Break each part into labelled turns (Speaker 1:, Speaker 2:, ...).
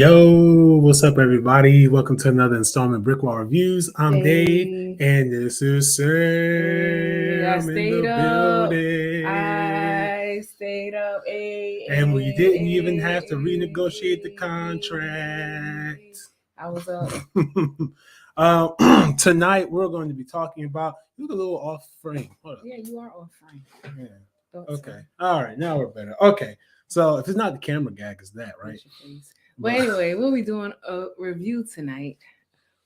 Speaker 1: Yo, what's up, everybody? Welcome to another installment of BrickWall Reviews. I'm Dave, and this is Sam in the building.
Speaker 2: I stayed up.
Speaker 1: And we didn't even have to renegotiate the contract.
Speaker 2: I was up.
Speaker 1: Tonight, we're going to be talking about. You look a little off frame.
Speaker 2: Hold up. Yeah, you are off frame.
Speaker 1: Yeah. Okay. All right. Now we're better. Okay. So if it's not the camera gag, it's that, right?
Speaker 2: But anyway, we'll be doing a review tonight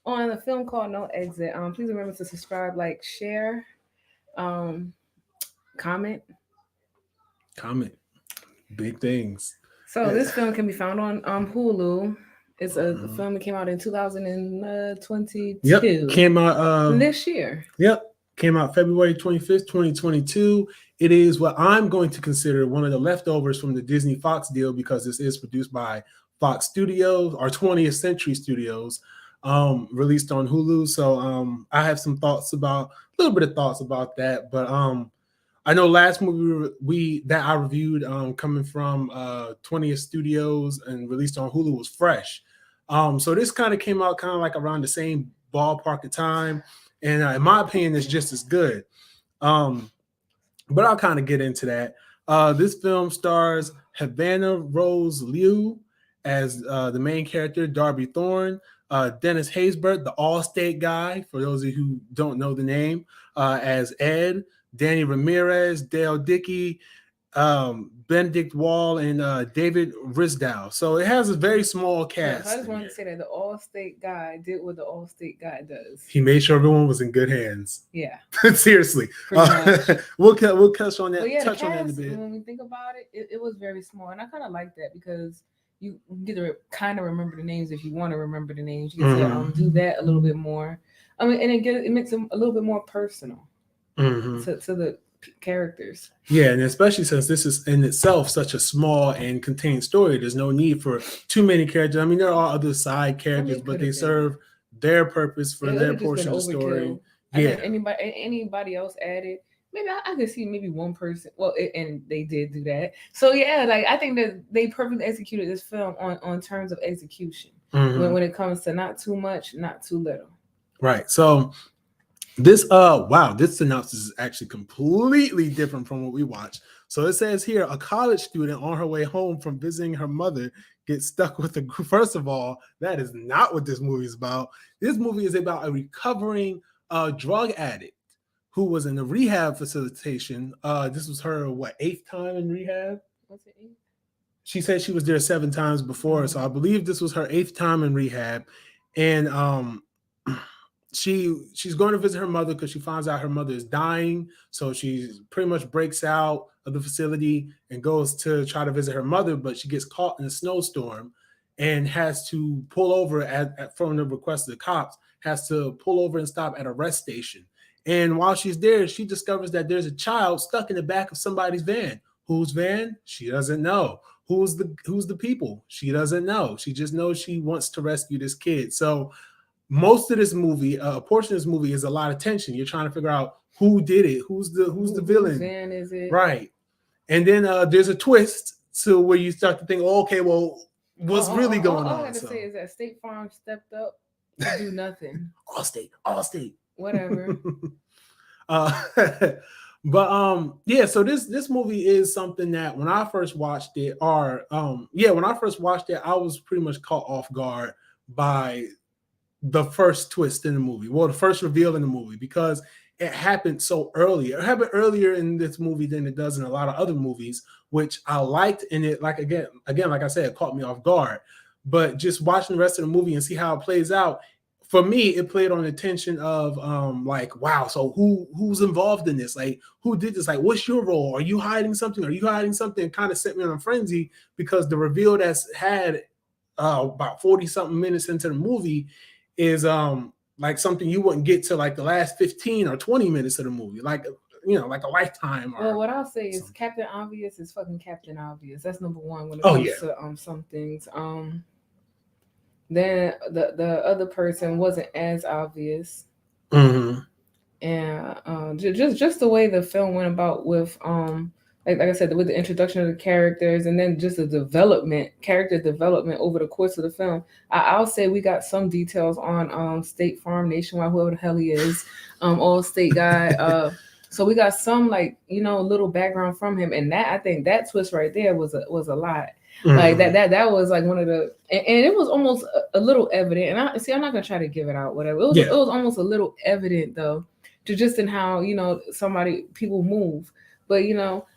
Speaker 2: on a film called No Exit. Please remember to subscribe, like, share, comment.
Speaker 1: Big things.
Speaker 2: So this film can be found on Hulu. It's a film that came out in 2022.
Speaker 1: Yep, came out
Speaker 2: this year.
Speaker 1: Yep, came out February 25th, 2022. It is what I'm going to consider one of the leftovers from the Disney Fox deal because this is produced by Fox Studios or 20th Century Studios, released on Hulu. So I have some thoughts about a little bit of thoughts about that. But I know last movie that I reviewed coming from 20th Studios and released on Hulu was Fresh. So this kind of came out kind of like around the same ballpark of time, and in my opinion, it's just as good. But I'll kind of get into that. This film stars Havana Rose Liu as the main character, Darby Thorne, Dennis Haysbert, the Allstate guy, for those of you who don't know the name, as Ed, Danny Ramirez, Dale Dickey, Benedict Wall, and David Risdow. So it has a very small cast.
Speaker 2: I just wanted to say that the Allstate guy did what the Allstate guy does.
Speaker 1: He made sure everyone was in good hands.
Speaker 2: Yeah.
Speaker 1: Seriously. We'll touch on that.
Speaker 2: Yeah,
Speaker 1: touch on that in a bit.
Speaker 2: When we think about it, it was very small. And I kind of like that because you get to kind of remember the names if you want to remember the names. You get to do that a little bit more. I mean, and it makes them a little bit more personal to the characters.
Speaker 1: Yeah, and especially since this is in itself such a small and contained story, there's no need for too many characters. I mean, there are other side characters, but they serve their purpose for their portion of the story.
Speaker 2: Yeah. Anybody else added? Maybe I could see maybe one person. Well, and they did do that. So yeah, like I think that they perfectly executed this film on terms of execution when it comes to not too much, not too little.
Speaker 1: Right. So this this synopsis is actually completely different from what we watched. So it says here, a college student on her way home from visiting her mother gets stuck with a group. First of all, that is not what this movie is about. This movie is about a recovering drug addict who was in the rehab facilitation. This was her, 8th time in rehab?
Speaker 2: Was it 8?
Speaker 1: She said she was there 7 times before, so I believe this was her 8th time in rehab. And she's going to visit her mother because she finds out her mother is dying. So she pretty much breaks out of the facility and goes to try to visit her mother, but she gets caught in a snowstorm and has to pull over from the request of the cops, has to pull over and stop at a rest station. And while she's there, she discovers that there's a child stuck in the back of somebody's van. Whose van? She doesn't know. Who's the people? She doesn't know. She just knows she wants to rescue this kid. So most of this movie, a portion of this movie is a lot of tension. You're trying to figure out who did it, who's the villain.
Speaker 2: Whose van is it?
Speaker 1: Right. And then there's a twist to where you start to think, okay, well, what's really going on?
Speaker 2: All I got to say is that State Farm stepped up to do nothing.
Speaker 1: Allstate.
Speaker 2: Whatever.
Speaker 1: Yeah, so this movie is something that when I first watched it, I was pretty much caught off guard by the first twist in the movie. Well, the first reveal in the movie, because it happened so early. It happened earlier in this movie than it does in a lot of other movies, which I liked. And it, like again, like I said, it caught me off guard. But just watching the rest of the movie and see how it plays out, for me, it played on the tension of like, wow, so who's involved in this? Like, who did this? Like, what's your role? Are you hiding something? Are you hiding something? It kind of set me on a frenzy because the reveal that's had about 40-something minutes into the movie is like something you wouldn't get to like the last 15 or 20 minutes of the movie, like like a lifetime.
Speaker 2: Well, what I'll say is Captain Obvious is fucking Captain Obvious. That's number one when it comes to some things. Then the other person wasn't as obvious. And just the way the film went about with like I said, with the introduction of the characters and then just the development, character development over the course of the film. I'll say we got some details on State Farm Nationwide, whoever the hell he is, all state guy. So we got some like little background from him, and that I think that twist right there was a lot. Like that was like one of the and it was almost a little evident. And I see, I'm not gonna try to give it out, whatever. It was almost a little evident though, to just in how people move. But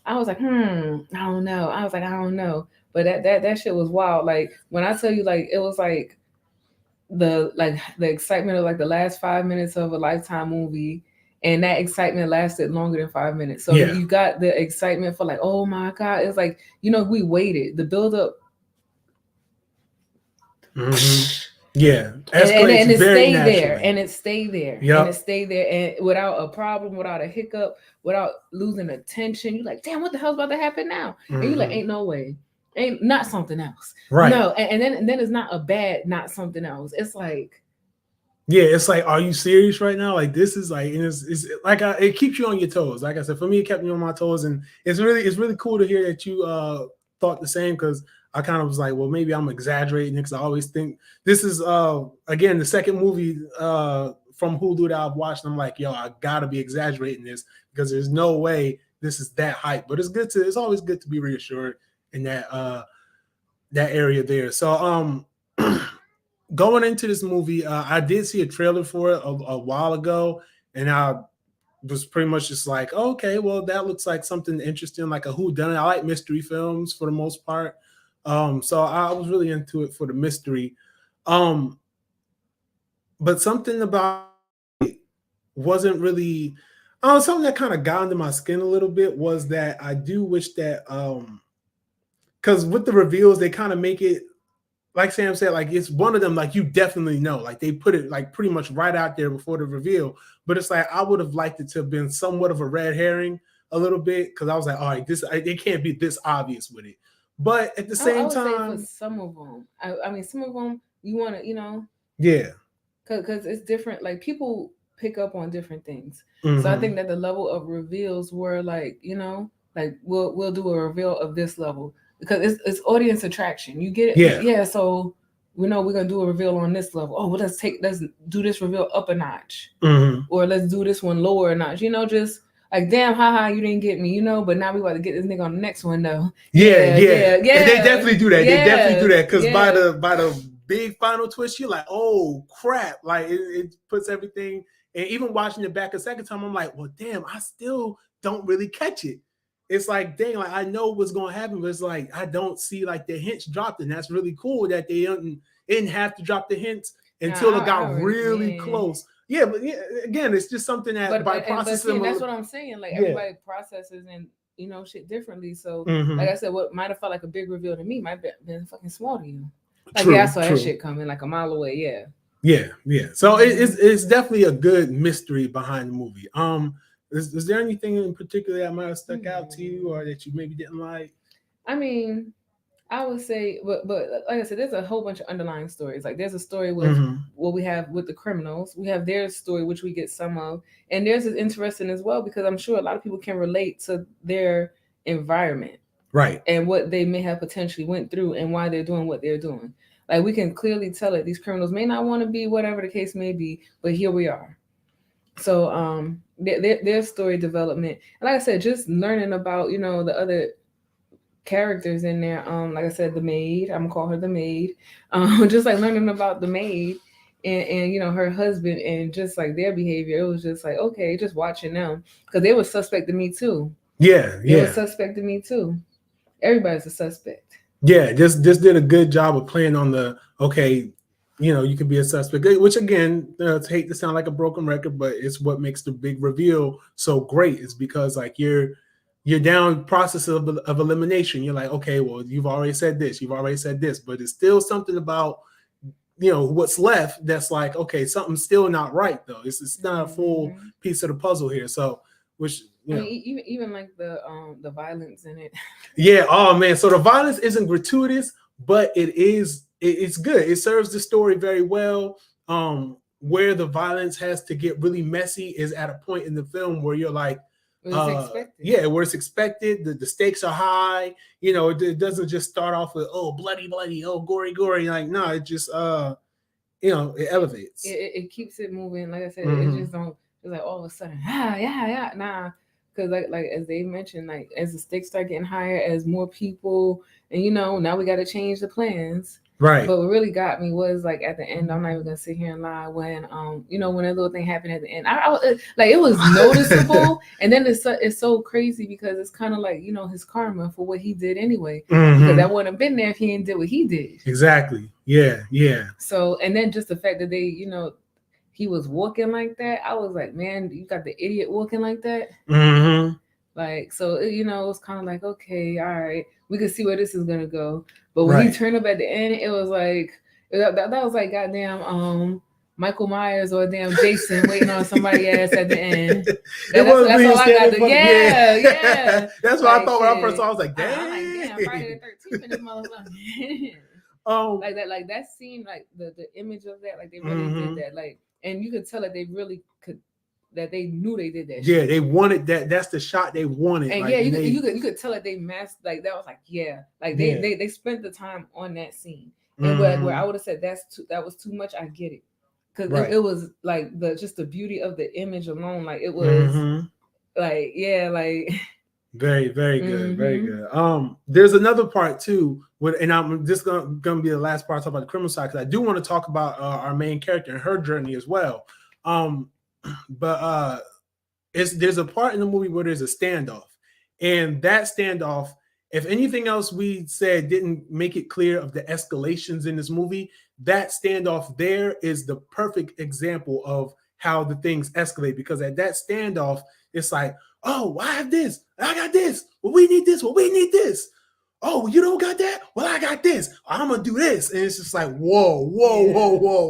Speaker 2: I was like, I don't know. I was like, I don't know. But that shit was wild. Like when I tell you, like it was like the excitement of like the last 5 minutes of a Lifetime movie, and that excitement lasted longer than 5 minutes. So you got the excitement for like, oh my god, it's like we waited the build up.
Speaker 1: Yeah,
Speaker 2: and it stayed there, and it stayed there, and it stayed there, and without a problem, without a hiccup, without losing attention. You're like, damn, what the hell's about to happen now? And you're like, ain't no way, ain't not something else,
Speaker 1: right?
Speaker 2: No, and then it's not a bad, not something else. It's like,
Speaker 1: yeah, it's like, are you serious right now? Like this is like, and it's like it keeps you on your toes. Like I said, for me, it kept me on my toes, and it's really cool to hear that you thought the same, because I kind of was like, well, maybe I'm exaggerating because I always think this is again the second movie from Hulu that I've watched. And I'm like, yo, I gotta be exaggerating this because there's no way this is that hype. But it's always good to be reassured in that area there. So going into this movie, I did see a trailer for it a while ago, and I was pretty much just like, okay, well, that looks like something interesting, like a whodunit. I like mystery films for the most part. So I was really into it for the mystery. But something about it wasn't really something that kind of got under my skin a little bit was that I do wish that because with the reveals, they kind of make it, like Sam said, like it's one of them, like you definitely know, like they put it like pretty much right out there before the reveal. But it's like I would have liked it to have been somewhat of a red herring a little bit, because I was like, all right, it can't be this obvious with it. But at the same time,
Speaker 2: say for some of them, I mean, some of them you want to,
Speaker 1: yeah,
Speaker 2: because it's different. Like people pick up on different things. So I think that the level of reveals were like, like we'll do a reveal of this level because it's audience attraction. You get it, yeah. So we know we're gonna do a reveal on this level. Oh, well, let's do this reveal up a notch, or let's do this one lower a notch. Just like, damn, haha, you didn't get me, but now we about to get this nigga on the next one though.
Speaker 1: Yeah. And they definitely do that. They definitely do that, because by the big final twist, you're like, oh crap! Like it puts everything. And even watching it back a second time, I'm like, well, damn, I still don't really catch it. It's like, dang, like I know what's gonna happen, but it's like I don't see like the hints dropped, and that's really cool that they didn't have to drop the hints until it got really close. Yeah, but again, it's just something that by processing.
Speaker 2: That's what I'm saying. Like everybody processes and shit differently. So like I said, what might have felt like a big reveal to me might have been fucking small to you. Like I saw that shit coming like a mile away.
Speaker 1: Yeah. So it's definitely a good mystery behind the movie. Is there anything in particular that might have stuck out to you, or that you maybe didn't like?
Speaker 2: I mean, I would say, but like I said, there's a whole bunch of underlying stories. Like there's a story with what we have with the criminals. We have their story, which we get some of, and theirs is interesting as well, because I'm sure a lot of people can relate to their environment,
Speaker 1: right,
Speaker 2: and what they may have potentially went through, and why they're doing what they're doing. Like we can clearly tell it. These criminals may not want to be, whatever the case may be, but here we are. So their story development, and like I said, just learning about the other characters in there. Like I said, the maid, I'm gonna call her the maid. Just like learning about the maid and her husband, and just like their behavior. It was just like, okay, just watching them, because they were suspecting me too. They were suspecting me too. Everybody's a suspect.
Speaker 1: Yeah, just did a good job of playing on the, okay, you could be a suspect, which again, I hate to sound like a broken record, but it's what makes the big reveal so great. Is because like you're down process of elimination. You're like, okay, well, you've already said this, but it's still something about what's left that's like, okay, something's still not right though. It's not a full piece of the puzzle here. So which
Speaker 2: I mean, even like the violence in it.
Speaker 1: Yeah. Oh man. So the violence isn't gratuitous, but it's good. It serves the story very well. Where the violence has to get really messy is at a point in the film where you're like, Yeah, where it's expected. The stakes are high. You know, it doesn't just start off with bloody, gory, like no, it just you know, it elevates.
Speaker 2: It keeps it moving. Like I said, it just don't. It's like all of a sudden, yeah, nah. Because like as they mentioned, like as the stakes start getting higher, as more people, and you know, now we got to change the plans.
Speaker 1: Right.
Speaker 2: But what really got me was like at the end. I'm not even gonna sit here and lie. When you know, when that little thing happened at the end, like it was noticeable. And then it's so crazy because it's kind of like, you know, his karma for what he did anyway. Because that wouldn't have been there if he didn't do what he did.
Speaker 1: Exactly. Yeah.
Speaker 2: So and then just the fact that they, you know, he was walking like that, I was like, man, you got the idiot walking like that. Like, so you know, it's kind of like, okay, all right, we can see where this is gonna go. But when he turned up at the end, it was like that was like goddamn Michael Myers or damn Jason waiting on somebody ass at the end. That's all I got to. Yeah.
Speaker 1: That's what I thought when I first saw. I was like, damn.
Speaker 2: I'm like, damn, Friday the 13th in this motherfucker. Like that scene, like the image of that, like they really did that, like, and you could tell that they really could. That they knew they did that.
Speaker 1: Yeah, shit. They wanted that. That's the shot they wanted.
Speaker 2: And like, yeah, you could tell that they masked. Like that was like, yeah, like they spent the time on that scene. And where I would have said that was too much. I get it, because it was like just the beauty of the image alone. Like it was like, yeah, like
Speaker 1: very, very good, very good. There's another part too, and I'm just gonna be the last part to talk about the criminal side, because I do want to talk about our main character and her journey as well. But there's a part in the movie where there's a standoff, and that standoff, if anything else we said didn't make it clear of the escalations in this movie, that standoff there is the perfect example of how the things escalate. Because at that standoff, it's like, oh, I have this, I got this, well, we need this, well, we need this. Oh, you don't got that? Well, I got this. I'm gonna do this, and it's just like, whoa.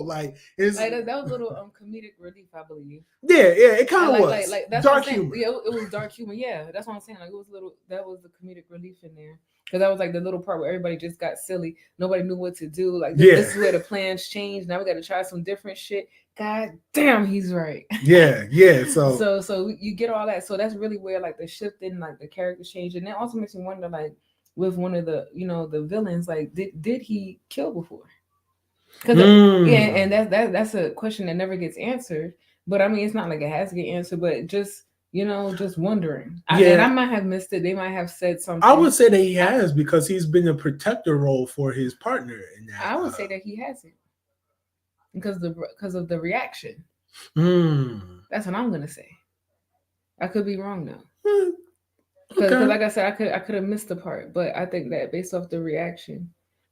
Speaker 1: Like it's
Speaker 2: like that was a little comedic relief, I believe.
Speaker 1: Yeah, it kind of was
Speaker 2: like that's
Speaker 1: dark humor.
Speaker 2: Yeah, it was dark humor. Yeah, that's what I'm saying. Like it was that was the comedic relief in there, because that was like the little part where everybody just got silly. Nobody knew what to do. Like this is where the plans changed. Now we got to try some different shit. God damn, he's right.
Speaker 1: Yeah.
Speaker 2: So you get all that. So that's really where like the shift in like the characters change, and that also makes me wonder, like, with one of the, you know, the villains, like did he kill before? Because and that's a question that never gets answered. But I mean, it's not like it has to get answered, but just, you know, just wondering. And I might have missed it. They might have said something.
Speaker 1: I would say that he has, because he's been a protector role for his partner in that.
Speaker 2: I would say that he hasn't, because of the reaction. That's what I'm gonna say. I could be wrong though. Because like I said, I could have missed the part, but I think that based off the reaction,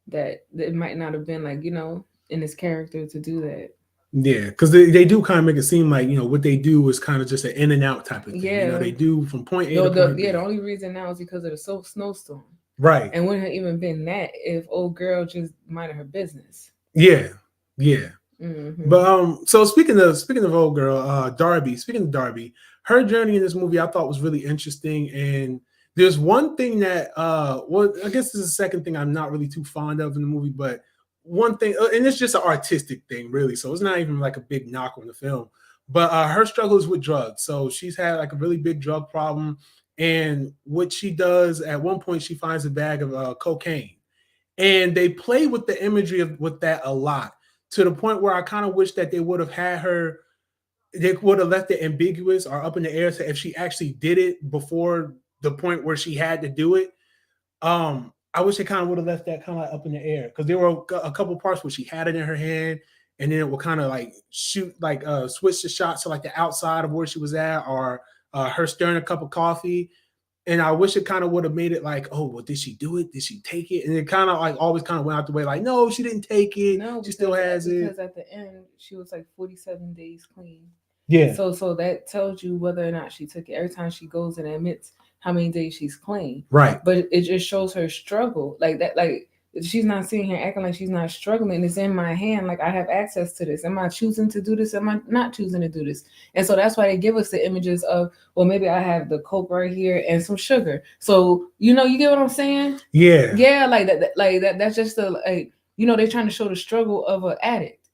Speaker 2: that it might not have been like, you know, in his character to do that.
Speaker 1: Yeah, because they do kind of make it seem like, you know, what they do is kind of just an in and out type of thing. Yeah, you know, they do from point A to point B.
Speaker 2: Yeah, the only reason now is because of the snowstorm.
Speaker 1: Right.
Speaker 2: And wouldn't have even been that if old girl just minded her business.
Speaker 1: Yeah. But so speaking of old girl, Darby. Speaking of Darby, her journey in this movie I thought was really interesting. And there's one thing that well, I guess this is the second thing I'm not really too fond of in the movie, but one thing, and it's just an artistic thing, really. So it's not even like a big knock on the film. But her struggles with drugs. So she's had like a really big drug problem, and what she does at one point, she finds a bag of cocaine, and they play with the imagery with that a lot, to the point where I kind of wish that they would have had her, they would have left it ambiguous or up in the air to if she actually did it before the point where she had to do it. I wish they kind of would have left that kind of like up in the air, because there were a couple parts where she had it in her hand, and then it would kind of like shoot, like switch the shots to like the outside of where she was at, or her stirring a cup of coffee. And I wish it kind of would have made it like, oh, well, did she do it? Did she take it? And it kind of like always kind of went out the way, like, no, she didn't take it. No, she still has it.
Speaker 2: Because at the end, she was like 47 days clean.
Speaker 1: Yeah.
Speaker 2: So that tells you whether or not she took it. Every time she goes and admits how many days she's clean.
Speaker 1: Right.
Speaker 2: But it just shows her struggle. Like that, like she's not sitting here acting like she's not struggling. It's in my hand. Like I have access to this. Am I choosing to do this? Am I not choosing to do this? And so that's why they give us the images of, well, maybe I have the Coke right here and some sugar. So, you know, you get what I'm saying?
Speaker 1: Yeah.
Speaker 2: Yeah, like that. That's just the, like, you know, they're trying to show the struggle of an addict.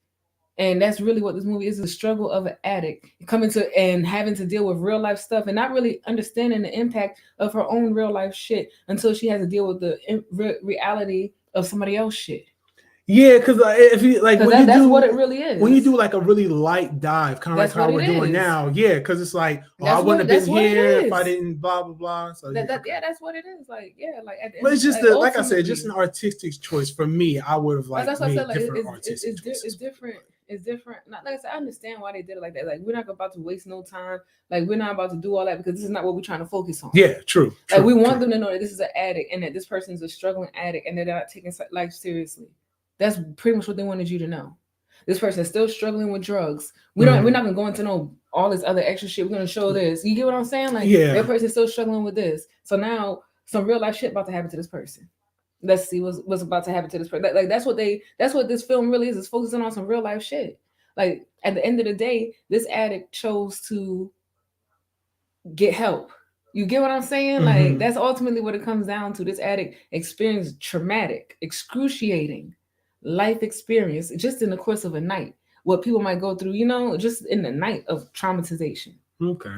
Speaker 2: And that's really what this movie is: the struggle of an addict coming to and having to deal with real life stuff and not really understanding the impact of her own real life shit until she has to deal with the reality of somebody else shit.
Speaker 1: Yeah, because if you like
Speaker 2: Because that's what it really is.
Speaker 1: when you do like a really light dive, kind of like
Speaker 2: That's
Speaker 1: how
Speaker 2: what
Speaker 1: we're
Speaker 2: it
Speaker 1: doing
Speaker 2: is.
Speaker 1: now, yeah, because it's like, oh, I
Speaker 2: That's
Speaker 1: wouldn't
Speaker 2: what
Speaker 1: have been
Speaker 2: it
Speaker 1: here if
Speaker 2: is.
Speaker 1: I didn't blah blah blah. So
Speaker 2: That,
Speaker 1: yeah,
Speaker 2: that
Speaker 1: okay.
Speaker 2: yeah, that's what it is. Like at the
Speaker 1: But
Speaker 2: end,
Speaker 1: it's just
Speaker 2: like,
Speaker 1: like I said, just
Speaker 2: ultimately,
Speaker 1: an artistic choice for me. I would have like
Speaker 2: that's what I said.
Speaker 1: made
Speaker 2: Like
Speaker 1: different artistic
Speaker 2: it's
Speaker 1: choices.
Speaker 2: different. It's different. Not like I said. I understand why they did it like that. Like we're not about to waste no time. Like we're not about to do all that because this is not what we're trying to focus on.
Speaker 1: Yeah, true.
Speaker 2: Like we want
Speaker 1: true.
Speaker 2: them to know that this is an addict and that this person's a struggling addict and they're not taking life seriously. That's pretty much what they wanted you to know. This person is still struggling with drugs. We're not gonna go into no all this other extra shit. We're gonna show this. You get what I'm saying? Like that person's still struggling with this. So now some real life shit about to happen to this person. Let's see what's about to happen to this person. Like that's what this film really is. It's focusing on some real life shit. Like at the end of the day, this addict chose to get help. You get what I'm saying? Like that's ultimately what it comes down to. This addict experienced traumatic, excruciating life experience just in the course of a night. What people might go through, just in the night of traumatization.
Speaker 1: Okay.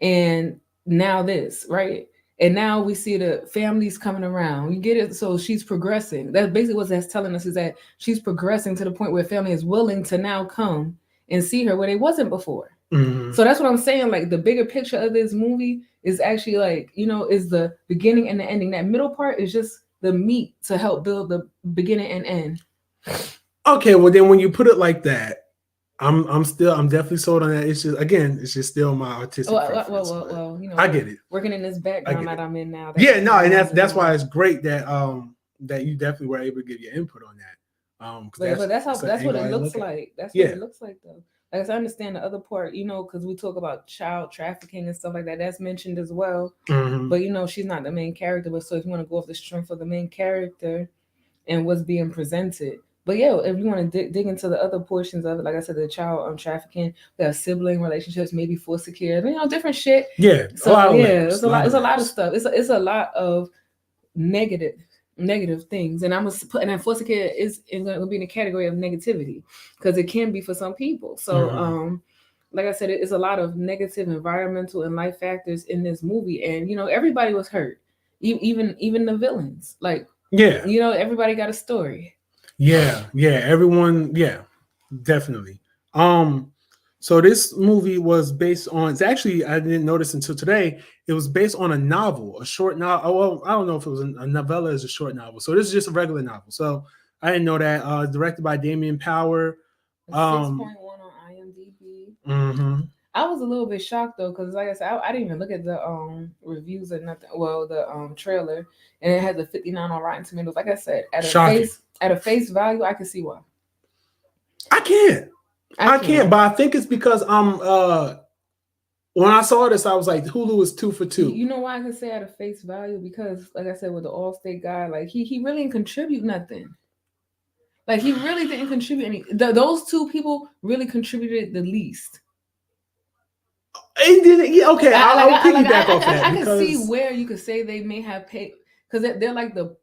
Speaker 2: And now this, right? And now we see the families coming around. You get it? So she's progressing. That's basically what that's telling us, is that she's progressing to the point where family is willing to now come and see her where they wasn't before. So that's what I'm saying. Like the bigger picture of this movie is actually like, is the beginning and the ending. That middle part is just the meat to help build the beginning and end.
Speaker 1: Okay, well then when you put it like that, I'm definitely sold on that. It's just still my artistic preference.
Speaker 2: Well,
Speaker 1: I get it.
Speaker 2: Working in this background that I'm in now.
Speaker 1: Yeah, no, and that's why it's great that that you definitely were able to give your input on that.
Speaker 2: But that's what it looks like. That's what it looks like though. Like I understand the other part, because we talk about child trafficking and stuff like that. That's mentioned as well. But she's not the main character. But so if you want to go off the strength of the main character and what's being presented. But yeah, if you want to dig into the other portions of it, like I said, the child trafficking, we have sibling relationships, maybe foster care, different shit.
Speaker 1: Yeah.
Speaker 2: So it's a lot. It's a lot of stuff. It's a lot of negative things, and I'm gonna put, and foster care is going to be in the category of negativity because it can be for some people. So like I said, it's a lot of negative environmental and life factors in this movie, and everybody was hurt, even the villains. Like everybody got a story.
Speaker 1: Yeah, everyone, definitely. So this movie was based on, it's actually, I didn't notice until today, it was based on a novel, a short novel. Well, I don't know if it was a novella as a short novel. So this is just a regular novel. So I didn't know that. Directed by Damien Power.
Speaker 2: 6.1 on IMDb. I was a little bit shocked though, because like I said, I didn't even look at the reviews or nothing. Well, the trailer, and it has a 59 on Rotten Tomatoes. Like I said, at a face value, I can see why.
Speaker 1: I can't, but I think it's because when I saw this, I was like, Hulu is 2 for 2.
Speaker 2: You know why I can say at a face value? Because like I said, with the Allstate guy, like he really didn't contribute nothing. Like he really didn't contribute any. Those two people really contributed the least.
Speaker 1: It didn't. Yeah, okay. I'll piggyback off that.
Speaker 2: I can see where you could say they may have paid, because they're like the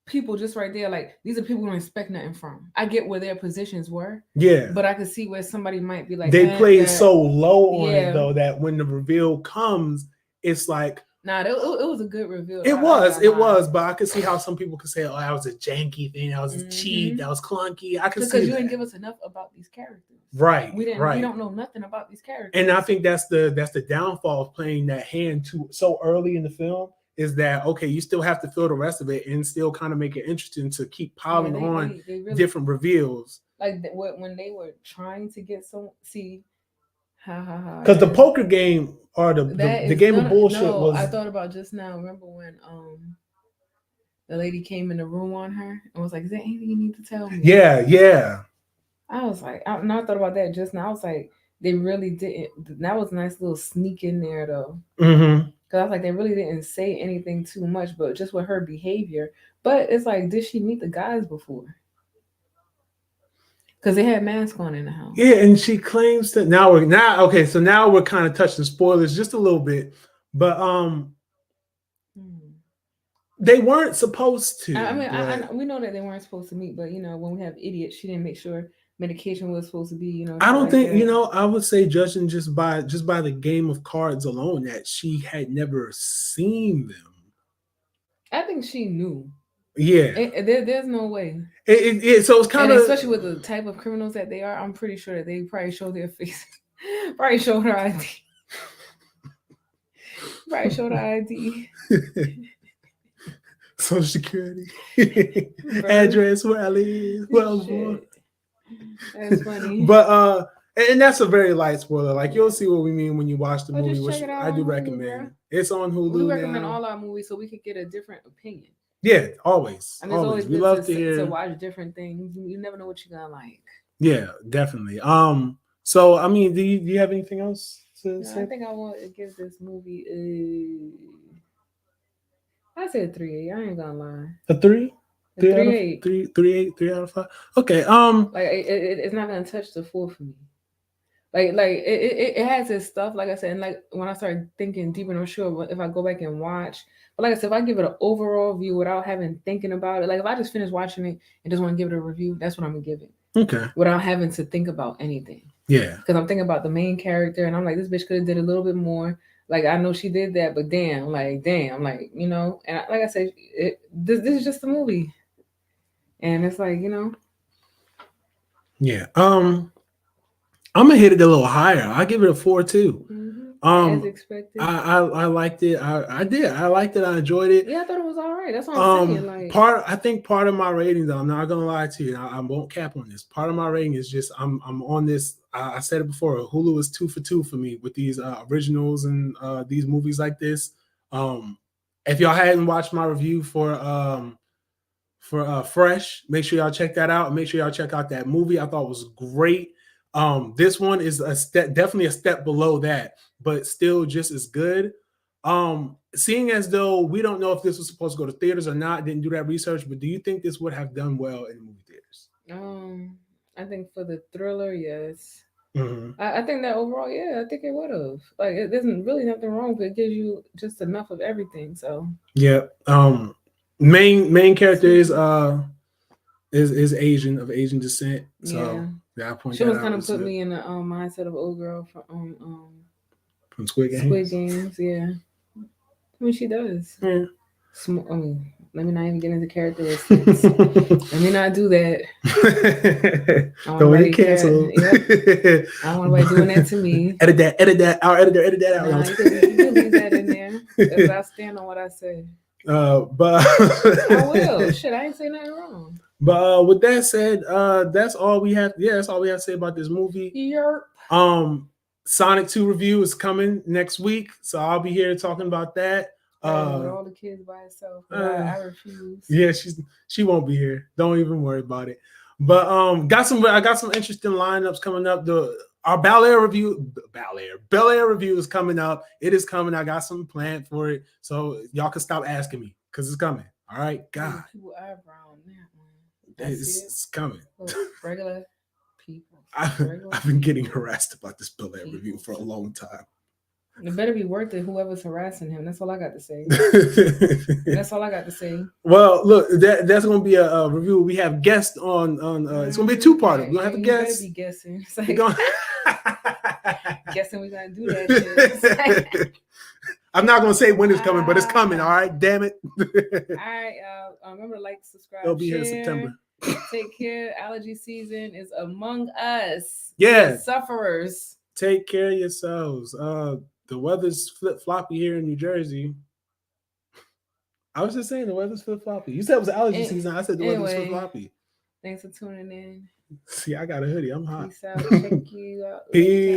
Speaker 2: people just right there. Like these are people who don't expect nothing from. I get where their positions were. Yeah. But I could see where somebody might be like,
Speaker 1: they played so low on it though that when the reveal comes, it's like.
Speaker 2: Nah, it was a good reveal.
Speaker 1: It was, but I could see how some people could say, "Oh, that was a janky thing. That was cheap. That was clunky." I could see
Speaker 2: because you didn't give us enough about these characters.
Speaker 1: Right.
Speaker 2: We didn't.
Speaker 1: Right.
Speaker 2: We don't know nothing about these characters.
Speaker 1: And I think that's the downfall of playing that hand too so early in the film, is that okay, you still have to fill the rest of it and still kind of make it interesting to keep piling on they really, different reveals.
Speaker 2: Like when they were trying to get
Speaker 1: because the poker game or the game of bullshit was.
Speaker 2: I thought about just now. Remember when the lady came in the room on her and was like, "Is there anything you need to tell me?"
Speaker 1: Yeah.
Speaker 2: I was like, I thought about that just now. I was like, they really didn't. That was a nice little sneak in there though. Because I was like, they really didn't say anything too much, but just with her behavior. But it's like, did she meet the guys before? Because they had masks on in the house.
Speaker 1: Yeah, and she claims that now we're kind of touching spoilers just a little bit, but they weren't supposed to.
Speaker 2: I mean, we know that they weren't supposed to meet, but when we have idiots, she didn't make sure medication was supposed to be. You know,
Speaker 1: I don't
Speaker 2: like
Speaker 1: think
Speaker 2: that.
Speaker 1: I would say judging just by the game of cards alone that she had never seen them.
Speaker 2: I think she knew.
Speaker 1: Yeah,
Speaker 2: There's no way.
Speaker 1: so it's kind
Speaker 2: And
Speaker 1: of,
Speaker 2: especially with the type of criminals that they are, I'm pretty sure that they probably show their face, probably show her ID, probably show the ID.
Speaker 1: Social Security, address, where I live, where I was born.
Speaker 2: That's funny.
Speaker 1: But and that's a very light spoiler. Like you'll see what we mean when you watch the movie,
Speaker 2: just
Speaker 1: which
Speaker 2: check it out
Speaker 1: I do
Speaker 2: on Hulu,
Speaker 1: recommend.
Speaker 2: bro.
Speaker 1: It's on Hulu.
Speaker 2: We recommend
Speaker 1: now.
Speaker 2: all our movies so we could get a different opinion.
Speaker 1: Yeah, always.
Speaker 2: I mean, it's always
Speaker 1: we
Speaker 2: good
Speaker 1: love to hear
Speaker 2: to watch different things. You never know what you're gonna like.
Speaker 1: Yeah, definitely. So I mean, do you have anything else to say?
Speaker 2: I think I want to give this movie I said 3.8. I ain't gonna lie.
Speaker 1: A 3?
Speaker 2: 3.8.
Speaker 1: 3 out of 5. Okay.
Speaker 2: Like it's not gonna touch the 4 for me. Like it has its stuff, like I said, and like when I started thinking deeper, and I'm sure if I go back and watch, but like I said, if I give it an overall view without having thinking about it, like if I just finish watching it and just want to give it a review, that's what I'm gonna give it.
Speaker 1: Okay.
Speaker 2: Without having to think about anything.
Speaker 1: Yeah.
Speaker 2: Because I'm thinking about the main character, and I'm like, this bitch could have did a little bit more. Like I know she did that, but damn, you know. And like I said, this is just a movie, and it's like, you know.
Speaker 1: Yeah. I'm gonna hit it a little higher. I give it a 4 too.
Speaker 2: As expected.
Speaker 1: I liked it. I did. I liked it. I enjoyed it.
Speaker 2: Yeah, I thought it was all right. That's what I'm saying. Like
Speaker 1: I think part of my rating, though, I'm not gonna lie to you. I won't cap on this. Part of my rating is just I'm on this. I said it before. Hulu is 2 for 2 for me with these originals and these movies like this. If y'all hadn't watched my review for Fresh, make sure y'all check that out. Make sure y'all check out that movie. I thought it was great. This one is definitely a step below that, but still just as good. Seeing as though we don't know if this was supposed to go to theaters or not, didn't do that research, but do you think this would have done well in movie theaters?
Speaker 2: I think for the thriller, yes.
Speaker 1: Mm-hmm.
Speaker 2: I think that overall, yeah, I think it would have. Like, there's really nothing wrong, but it gives you just enough of everything. So
Speaker 1: yeah. Main character is Asian, of Asian descent. So yeah,
Speaker 2: she was kind of put me in the mindset of old girl from
Speaker 1: Squid Games.
Speaker 2: Squid Games, yeah. I mean, she does.
Speaker 1: Yeah.
Speaker 2: Let me not even get into characteristics. Let me not do that.
Speaker 1: Don't get canceled.
Speaker 2: Yep. I don't want nobody doing that to me.
Speaker 1: Edit that. Our editor, edit that out.
Speaker 2: No, you can leave that in there. Because I stand on what I said.
Speaker 1: But
Speaker 2: I will. Shit, I ain't say nothing wrong.
Speaker 1: But with that said, that's all we have. Yeah, that's all we have to say about this movie.
Speaker 2: Yep.
Speaker 1: Sonic 2 review is coming next week, so I'll be here talking about that.
Speaker 2: With all the kids by herself, I refuse.
Speaker 1: Yeah, she won't be here. Don't even worry about it. But I got some interesting lineups coming up. Our Bel Air review is coming up. It is coming. I got something planned for it, so y'all can stop asking me because it's coming. All right, God.
Speaker 2: People eyebrow on that one.
Speaker 1: It's coming.
Speaker 2: Regular people.
Speaker 1: I've been getting harassed about this Bel Air review for a long time.
Speaker 2: It better be worth it, whoever's harassing him. That's all I got to say. That's all I got to say.
Speaker 1: Well, look, that's going to be a review. We have guests on it's going to be a 2-parter. We're going to have a guest.
Speaker 2: You better be guessing. It's like, guessing we're going to do that shit.
Speaker 1: I'm not going to say when it's coming, but it's coming. All right, damn it.
Speaker 2: All right, remember to like, subscribe,
Speaker 1: It'll be
Speaker 2: share.
Speaker 1: here in September.
Speaker 2: Take care. Allergy season is among us.
Speaker 1: Yeah.
Speaker 2: The sufferers.
Speaker 1: Take care of yourselves. The weather's flip-floppy here in New Jersey. I was just saying the weather's flip-floppy. You said it was allergy season. I said the weather's flip-floppy.
Speaker 2: Thanks for tuning in.
Speaker 1: See, I got a hoodie. I'm hot.
Speaker 2: Peace out. Check you out.
Speaker 1: Peace.